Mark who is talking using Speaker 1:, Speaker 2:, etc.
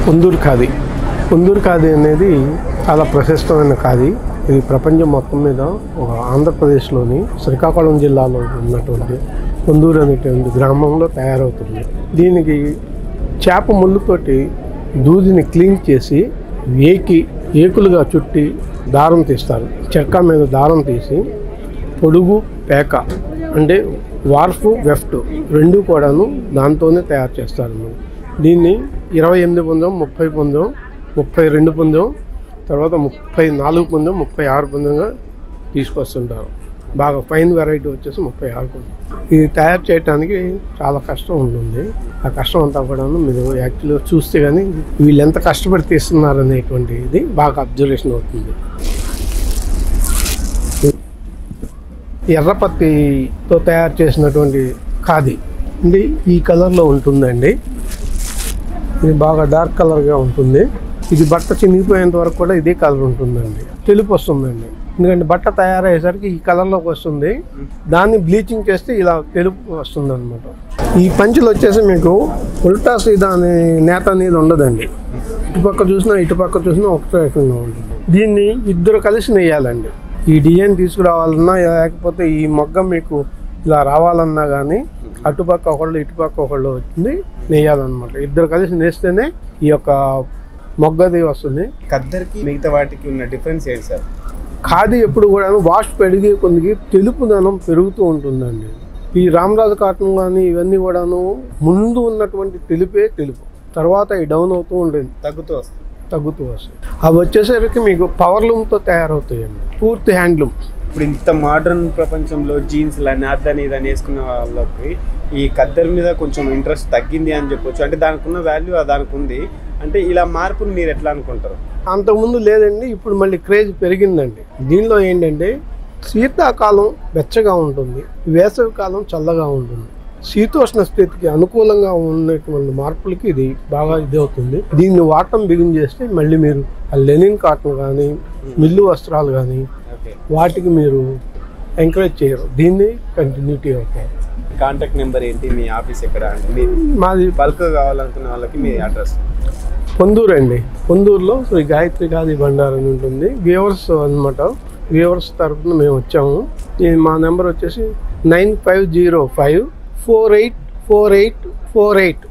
Speaker 1: పొందూరు ఖాదీ అనేది చాలా ప్రశస్తమైన ఖాదీ. ఇది ప్రపంచం మొత్తం మీద ఒక ఆంధ్రప్రదేశ్లోని శ్రీకాకుళం జిల్లాలో ఉన్నటువంటి పొందూరు అనేటువంటి గ్రామంలో తయారవుతుంది. దీనికి చేప ముళ్ళుతోటి దూదిని క్లీన్ చేసి ఏకులుగా చుట్టి దారం తీస్తారు. చెక్క మీద దారం తీసి పొడుగు పేక అంటే వార్ఫ్ వెఫ్ట్ రెండు కూడాను దాంతోనే తయారు చేస్తారు. దీన్ని 28 పుంజం, 30 పుంజం, 32 పుంజం, తర్వాత 34 పుంజం, 36 పుంజంగా తీసుకొస్తుంటారు. బాగా ఫైన్ వెరైటీ వచ్చేసి 36 పుంజం. ఇది తయారు చేయడానికి చాలా కష్టం ఉంటుంది. ఆ కష్టం అంతా కూడా మీరు యాక్చువల్గా చూస్తే కానీ వీళ్ళు ఎంత కష్టపడి తీస్తున్నారు అనేటువంటి ఇది బాగా అబ్జర్వేషన్ అవుతుంది. ఎర్రపత్తితో తయారు చేసినటువంటి ఖాదీ ఇది ఈ కలర్లో ఉంటుందండి. ఇది బాగా డార్క్ కలర్గా ఉంటుంది. ఇది బట్ట చినిగిపోయేంత వరకు కూడా ఇదే కలర్ ఉంటుందండి. తెలుపు వస్తుందండి, ఎందుకంటే బట్ట తయారయ్యేసరికి ఈ కలర్లోకి వస్తుంది. దాన్ని బ్లీచింగ్ చేస్తే ఇలా తెలుపు వస్తుంది అనమాట. ఈ పంచులు వచ్చేసి మీకు ఉల్టా సీదా అనే నేత అనేది ఉండదండి. ఇటుపక్క చూసినా ఒకటే రకంగా ఉంటుంది. దీన్ని ఇద్దరు కలిసి నెయ్యాలండి. ఈ డిజైన్ తీసుకురావాలన్నా లేకపోతే ఈ మొగ్గ మీకు ఇలా రావాలన్నా కానీ అటుపక్క ఒకళ్ళు ఇటుపక్క ఒకళ్ళు వచ్చింది నెయ్యాలన్నమాట. ఇద్దరు కలిసి నేస్తేనే ఈ యొక్క మొగ్గది వస్తుంది.
Speaker 2: ఖద్దర్కి మిగతా వాటికి ఉన్న డిఫరెన్స్ ఏంటి సార్?
Speaker 1: ఖాదీ ఎప్పుడు కూడా వాష్ పెరిగే కొద్దికి తెలుపుదనం పెరుగుతూ ఉంటుందండి. ఈ రామరాజు కాటన్ కానీ ఇవన్నీ కూడాను ముందు ఉన్నటువంటి తెలుపు, తర్వాత ఈ డౌన్ అవుతూ ఉంటుంది, తగ్గుతూ వస్తుంది. అవి వచ్చేసరికి మీకు పవర్లూమ్తో తయారవుతాయండి, పూర్తి హ్యాండ్లూమ్.
Speaker 2: ఇప్పుడు ఇంత మోడర్న్ ప్రపంచంలో జీన్స్ అదని ఇదని వేసుకున్న వాళ్ళకి ఈ ఖద్దర్ మీద కొంచెం ఇంట్రెస్ట్ తగ్గింది అని చెప్పొచ్చు. అంటే దానికి ఉన్న వాల్యూ దానికి ఉంది. అంటే ఇలా మార్పుని మీరు ఎట్లా అనుకుంటారు?
Speaker 1: అంతకుముందు లేదండి, ఇప్పుడు మళ్ళీ క్రేజ్ పెరిగిందండి. దీనిలో ఏంటంటే శీతాకాలం వెచ్చగా ఉంటుంది, వేసవి కాలం చల్లగా ఉంటుంది. శీతోష్ణ స్థితికి అనుకూలంగా ఉన్నటువంటి మార్పులకి ఇది బాగా ఇది అవుతుంది. దీన్ని వాడటం బిగిన్ చేస్తే మళ్ళీ మీరు ఆ లెనిన్ కాటన్ కానీ మిల్లు వస్త్రాలు కానీ వాటికి మీరు ఎంకరేజ్ చేయరు, దీన్ని కంటిన్యూటీ అవుతారు.
Speaker 2: కాంటాక్ట్ నెంబర్ ఏంటి? మీ ఆఫీస్ ఎక్కడ?
Speaker 1: మాది
Speaker 2: బల్క్ కావాలనుకున్న వాళ్ళకి మీ అడ్రస్?
Speaker 1: పొందూరు అండి. పొందూరులో శ్రీ గాయత్రి ఖాదీ భండార్ అని ఉంటుంది. వ్యూవర్స్ అనమాట. వ్యూవర్స్ తరఫున మేము వచ్చాము. మా నెంబర్ వచ్చేసి 9505484848.